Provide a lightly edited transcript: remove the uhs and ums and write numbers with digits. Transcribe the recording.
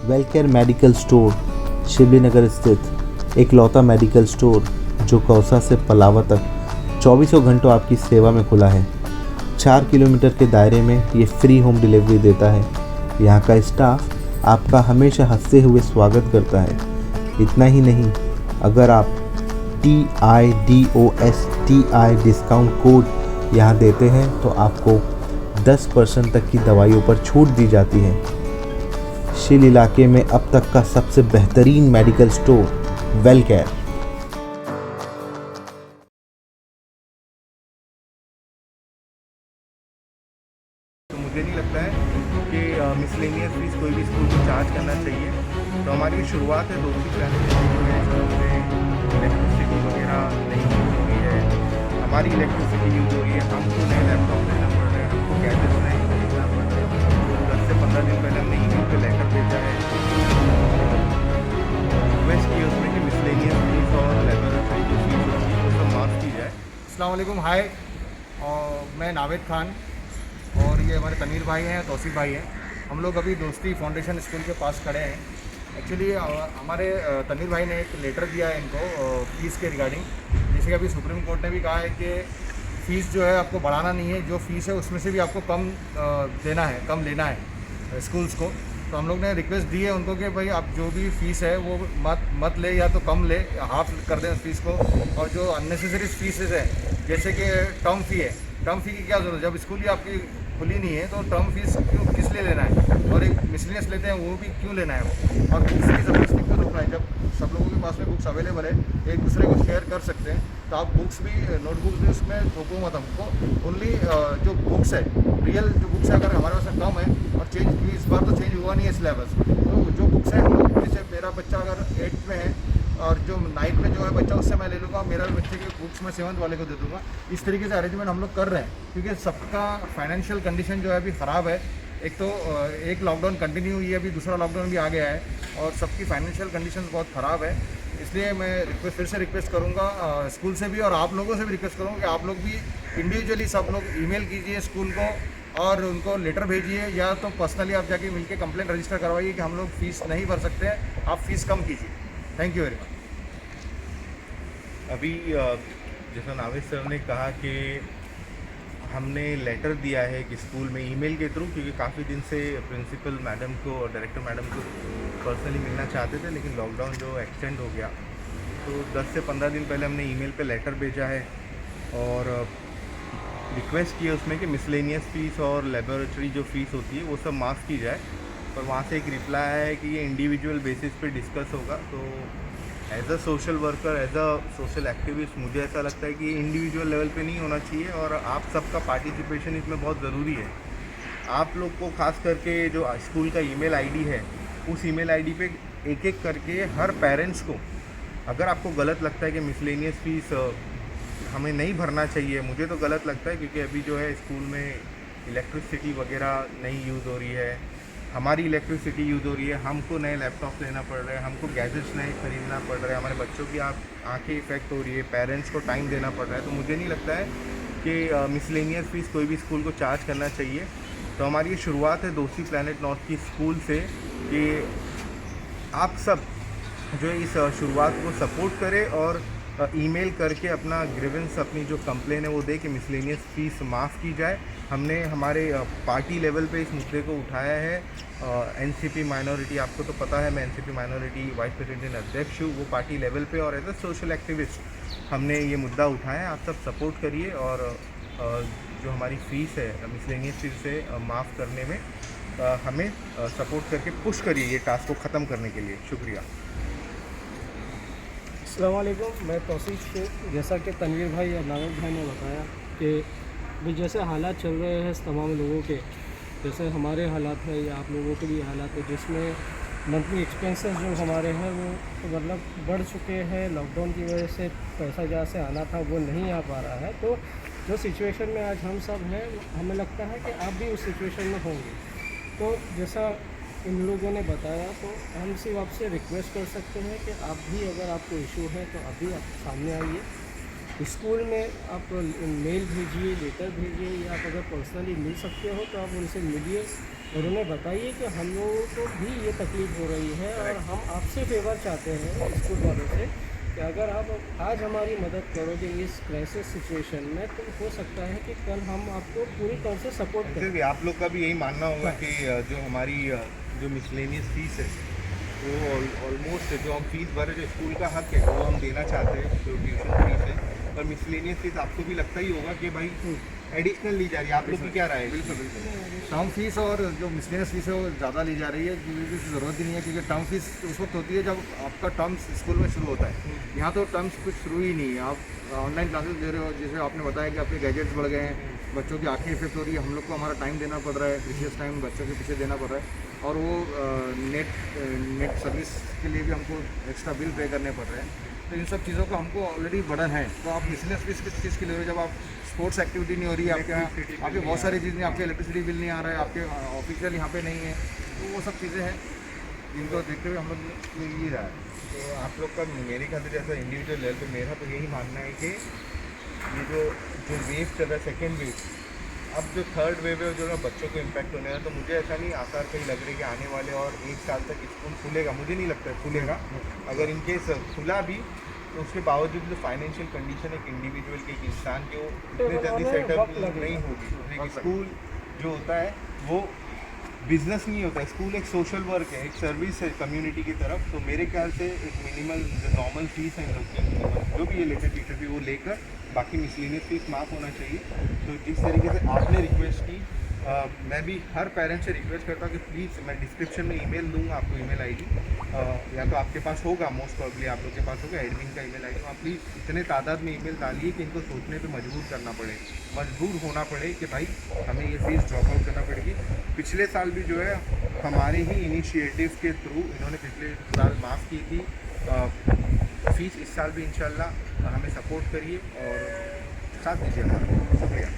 वेलकेयर medical store शिवली नगर स्थित इकलौता medical store जो कौसा से पलावा तक चौबीसों घंटों आपकी सेवा में खुला है। 4 किलोमीटर के दायरे में ये फ्री होम डिलीवरी देता है। यहाँ का स्टाफ आपका हमेशा हंसते हुए स्वागत करता है। इतना ही नहीं, अगर आप TIDOSTI डिस्काउंट कोड यहाँ देते हैं तो आपको 10% तक की दवाइयों पर छूट दी जाती है। शिल इलाके में अब तक का सबसे बेहतरीन मेडिकल स्टोर वेलकेयर। तो मुझे नहीं लगता है कि मिसलेनियस फीस कोई भी स्कूल को चार्ज करना चाहिए। तो हमारी शुरुआत है दोस्ती प्लान इलेक्ट्रिसिटी वगैरह नहीं यूज़ हो रही है, हमारी इलेक्ट्रिसिटी यूज़ हो रही है, हमको नए लैपटॉप लेना पड़ रहा है, हमको गैजेट्स नए खरीदना पड़ रहा है। 10 से 15 दिन पहले हमने ईमेल पे लेटर भेजा है रिक्वेस्ट की उसमें कि मिसलेनियस फीस और लेबोरेटरी की फीस होती है वो सब माफ़ की जाए। अस्सलाम वालेकुम, हाय। और मैं नावेद खान और ये हमारे तनवीर भाई हैं, तौसीफ भाई हैं। हम लोग अभी दोस्ती फाउंडेशन स्कूल के पास खड़े हैं। एक्चुअली हमारे तनवीर भाई ने एक लेटर दिया है इनको फ़ीस के रिगार्डिंग। जैसे कि अभी सुप्रीम कोर्ट ने भी कहा है कि फ़ीस जो है आपको बढ़ाना नहीं है, जो फ़ीस है उसमें से भी आपको कम देना है, कम लेना है स्कूल्स को। तो हम लोग ने रिक्वेस्ट दी है उनको कि भाई आप जो भी फ़ीस है वो मत ले, या तो कम ले, हाफ कर दें उस फीस को। और जो अननेसेसरी फीसेस है जैसे कि टर्म फ़ी है, टर्म फ़ी की क्या ज़रूरत है? जब स्कूल ही आपकी खुली नहीं है तो टर्म फीस क्यों, किस लिए लेना है? और एक मिसलेनियस लेते हैं वो भी क्यों लेना है? और बुक्स की ज़बरदस्ती क्यों रोकना है? जब सब लोगों के पास में बुक्स अवेलेबल है, एक दूसरे को शेयर कर सकते हैं, तो आप बुक्स भी, नोटबुक्स भी उसमें थोपो मत हमको। ओनली जो बुक्स है, रियल जो बुक्स है, अगर हमारे पास में कम है और चेंज इस बार तो चेंज हुआ नहीं है सिलेबस, तो जो बुक्स है हम लोग, जैसे मेरा बच्चा अगर 8th में है और जो 9th में जो है बच्चा उससे मैं ले लूँगा, मेरा बच्चे के बुक्स मैं 7th वाले को दे दूँगा। इस तरीके से अरेंजमेंट हम लोग कर रहे हैं क्योंकि सबका फाइनेंशियल कंडीशन जो है अभी ख़राब है। एक तो एक लॉकडाउन कंटिन्यू हुई है, अभी दूसरा लॉकडाउन भी आ गया है और सबकी फाइनेंशियल कंडीशन बहुत ख़राब है। इसलिए मैं फिर से रिक्वेस्ट करूँगा स्कूल से भी और आप लोगों से भी रिक्वेस्ट करूँगा कि आप लोग भी इंडिविजुअली सब लोग ईमेल कीजिए स्कूल को और उनको लेटर भेजिए, या तो पर्सनली आप जाके मिलके कंप्लेंट रजिस्टर करवाइए कि हम लोग फ़ीस नहीं भर सकते हैं, आप फ़ीस कम कीजिए। Thank you very much. अभी जैसा नावेद सर ने कहा कि हमने लेटर दिया है कि स्कूल में ईमेल के थ्रू, क्योंकि काफ़ी दिन से प्रिंसिपल मैडम को और डायरेक्टर मैडम को पर्सनली मिलना चाहते थे, लेकिन लॉकडाउन जो एक्सटेंड हो गया तो 10 से 15 दिन पहले हमने ईमेल पे लेटर भेजा है और रिक्वेस्ट की है उसमें कि मिसलेनियस फ़ीस और लेबोरेटरी जो फ़ीस होती है वो सब माफ़ की जाए। पर वहाँ से एक रिप्लाई आया है कि ये इंडिविजुअल बेसिस पे डिस्कस होगा। तो as a social worker, as a social activist, मुझे ऐसा लगता है कि ये इंडिविजुअल लेवल पे नहीं होना चाहिए और आप सबका पार्टिसिपेशन इसमें बहुत ज़रूरी है। आप लोग को खास करके जो स्कूल का ईमेल आईडी है, उस ईमेल आईडी पे एक एक करके हर पेरेंट्स को, अगर आपको गलत लगता है कि मिसलेनियस फ़ीस हमें नहीं भरना चाहिए, मुझे तो गलत लगता है क्योंकि अभी जो है स्कूल में इलेक्ट्रिसिटी वगैरह नहीं यूज़ हो रही है, हमारी इलेक्ट्रिसिटी यूज़ हो रही है, हमको नए लैपटॉप लेना पड़ रहा है, हमको गैजेट्स नए खरीदना पड़ रहा है, हमारे बच्चों की आंखें इफ़ेक्ट हो रही है, पेरेंट्स को टाइम देना पड़ रहा है। तो मुझे नहीं लगता है कि मिसलेनियस फ़ीस कोई भी स्कूल को चार्ज करना चाहिए। तो हमारी ये शुरुआत है दोस्ती प्लैनेट नॉर्थ की स्कूल से कि आप सब जो है इस शुरुआत को सपोर्ट करें और ईमेल करके अपना ग्रीवेंस, अपनी जो कंप्लेन है वो दे कि मिसलेनियस फ़ीस माफ़ की जाए। हमने हमारे पार्टी लेवल पे इस मुद्दे को उठाया है। एनसीपी माइनॉरिटी, आपको तो पता है मैं एनसीपी माइनॉरिटी वाइस प्रेसिडेंट अध्यक्ष हूँ, वो पार्टी लेवल पे, और एज अ सोशल एक्टिविस्ट हमने ये मुद्दा उठाया है। आप सब सपोर्ट करिए और जो हमारी फ़ीस है मिसलेनियस फ़ीस से माफ़ करने में हमें सपोर्ट करके पुश करिए ये टास्क को ख़त्म करने के लिए। शुक्रिया। अस्सलाम वालेकुम, मैं तौसीफ शेख। जैसा कि तनवीर भाई और नावेद भाई ने बताया कि भी जैसे हालात चल रहे हैं तमाम लोगों के, जैसे हमारे हालात है या आप लोगों के भी हालात है, जिसमें मंथली एक्सपेंसेस जो हमारे हैं वो मतलब बढ़ चुके हैं। लॉकडाउन की वजह से पैसा जहाँ से आना था वो नहीं आ पा रहा है। तो जो सिचुएशन में आज हम सब हैं, हमें लगता है कि आप भी उस सिचुएशन में होंगे। तो जैसा इन लोगों ने बताया, तो हम सिर्फ आपसे रिक्वेस्ट कर सकते हैं कि आप भी, अगर आपको इशू है तो अभी आप सामने आइए। स्कूल में आप मेल भेजिए, लेटर भेजिए, या आप अगर पर्सनली मिल सकते हो तो आप उनसे मिलिए। और उन्हें बताइए कि हम लोगों को भी ये तकलीफ़ हो रही है और हम आपसे फेवर चाहते हैं स्कूल वालों से कि अगर आप आज हमारी मदद करोगे इस क्राइसिस सिचुएशन में तो हो सकता है कि कल हम आपको पूरी तरह से सपोर्ट फिर करें। भी आप लोग का भी यही मानना होगा कि जो हमारी जो मिसलेनियस फीस है वो ऑलमोस्ट जो हम फीस भरे जो स्कूल का हक है वो हम देना चाहते हैं, जो ट्यूशन फीस है, और मिसलेनियस फीस आपको भी लगता ही होगा कि भाई एडिशनल ली जा रही है। आप लोग की क्या राय है? बिल्कुल बिल्कुल टर्म फीस और जो मिसलेनियस फीस है वो ज़्यादा ली जा रही है, क्योंकि ज़रूरत ही नहीं है, क्योंकि टर्म फीस उस वक्त होती है जब आपका टर्म्स स्कूल में शुरू होता है। यहाँ तो टर्म्स कुछ शुरू ही नहीं है, आप ऑनलाइन क्लासेस दे रहे हो, जैसे आपने बताया कि आपके गैजेट्स बढ़ गए हैं, बच्चों की आँखें इफेक्ट हो रही है, हम लोग को हमारा टाइम देना पड़ रहा है, प्रीशियस टाइम बच्चों के पीछे देना पड़ रहा है, और वो नेट सर्विस के लिए भी हमको एक्स्ट्रा बिल पे करने पड़ रहे हैं। तो इन सब चीज़ों का हमको ऑलरेडी बर्डन है। तो आप मिसलेनियस फीस किस चीज़ के लिए हो रहे हो? जब आप स्पोर्ट्स एक्टिविटी नहीं हो रही है, आपके बहुत सारी चीज़ें, आपके इलेक्ट्रिसिटी बिल नहीं आ रहा है, आपके ऑफिशियल यहाँ पे नहीं है, तो वो सब चीज़ें हैं जिनको देखते हुए हम लोग ये रहा है। तो आप लोग का मेरे ख्याल से जैसा इंडिविजुअल लेवल पे मेरा तो यही मानना है कि ये जो वेव चल रहा है, सेकेंड वेव, अब जो थर्ड वेव है जो ना बच्चों को इम्पैक्ट होने वाला, तो मुझे ऐसा नहीं आसार कहीं लग रही कि आने वाले और 1 साल तक स्कूल खुलेगा। मुझे नहीं लगता है खुलेगा। अगर इनकेस खुला भी तो उसके बावजूद जो फाइनेंशियल कंडीशन एक इंडिविजुअल के, एक इंसान की, वो इतने जल्दी सेटअप नहीं होगी। एक स्कूल जो होता है वो बिजनेस नहीं होता है, स्कूल एक सोशल वर्क है, एक सर्विस है कम्युनिटी की तरफ। तो मेरे ख्याल से एक मिनिमल जो नॉर्मल फीस है इन लोग की, जो भी ये लेते टीचर भी, वो लेकर बाकी मिसलेनियस फीस माफ़ होना चाहिए। तो जिस तरीके से आपने रिक्वेस्ट की, मैं भी हर पेरेंट से रिक्वेस्ट करता हूँ कि प्लीज़, मैं डिस्क्रिप्शन में ईमेल दूंगा आपको, ईमेल आईडी या तो आपके पास होगा, मोस्ट प्रॉब्ली आप लोग के पास होगा एडमिन का ईमेल आईडी। आप प्लीज़ इतने तादाद में ईमेल डालिए कि इनको सोचने पे मजबूर करना पड़े, मजबूर होना पड़े कि भाई हमें ये फीस ड्रॉप आउट करना पड़ेगी। पिछले साल भी जो है हमारे ही इनिशिएटिव के थ्रू इन्होंने पिछले साल माफ़ की थी फ़ीस। इस साल भी इंशाल्लाह हमें सपोर्ट करिए और साथ दीजिए हमारा। शुक्रिया।